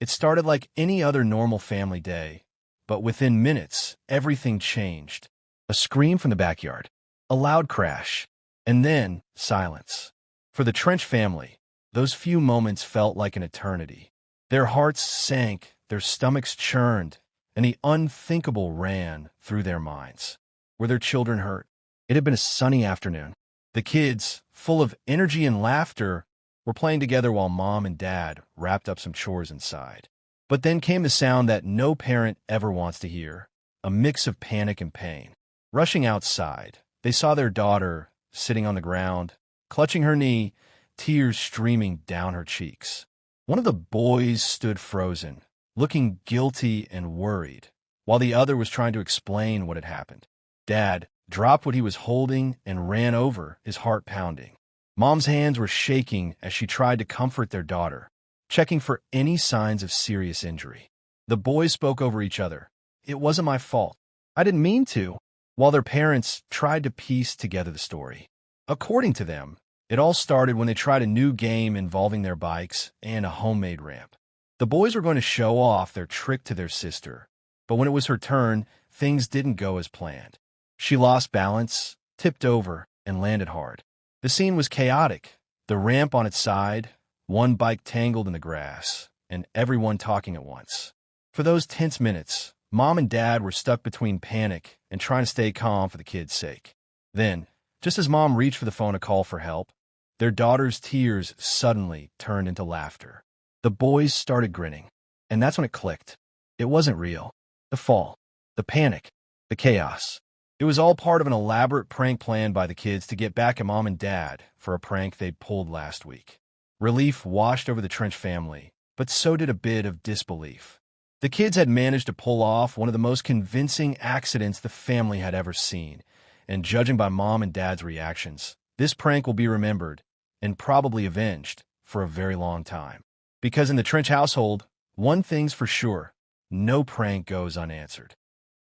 It started like any other normal family day, but within minutes, everything changed. A scream from the backyard, a loud crash, and then silence. For the Trench family, those few moments felt like an eternity. Their hearts sank, their stomachs churned, and the unthinkable ran through their minds. Were their children hurt? It had been a sunny afternoon. The kids, full of energy and laughter, were playing together while Mom and Dad wrapped up some chores inside. But then came the sound that no parent ever wants to hear, a mix of panic and pain. Rushing outside, they saw their daughter sitting on the ground, clutching her knee, tears streaming down her cheeks. One of the boys stood frozen, looking guilty and worried, while the other was trying to explain what had happened. Dad dropped what he was holding and ran over, his heart pounding. Mom's hands were shaking as she tried to comfort their daughter, checking for any signs of serious injury. The boys spoke over each other. "It wasn't my fault. I didn't mean to," while their parents tried to piece together the story. According to them, it all started when they tried a new game involving their bikes and a homemade ramp. The boys were going to show off their trick to their sister, but when it was her turn, things didn't go as planned. She lost balance, tipped over, and landed hard. The scene was chaotic. The ramp on its side, one bike tangled in the grass, and everyone talking at once. For those tense minutes, Mom and Dad were stuck between panic and trying to stay calm for the kids' sake. Then, just as Mom reached for the phone to call for help, their daughter's tears suddenly turned into laughter. The boys started grinning, and that's when it clicked. It wasn't real. The fall, the panic, the chaos. It was all part of an elaborate prank planned by the kids to get back at Mom and Dad for a prank they'd pulled last week. Relief washed over the Trench family, but so did a bit of disbelief. The kids had managed to pull off one of the most convincing accidents the family had ever seen, and judging by Mom and Dad's reactions, this prank will be remembered and probably avenged for a very long time. Because in the Trench household, one thing's for sure: no prank goes unanswered.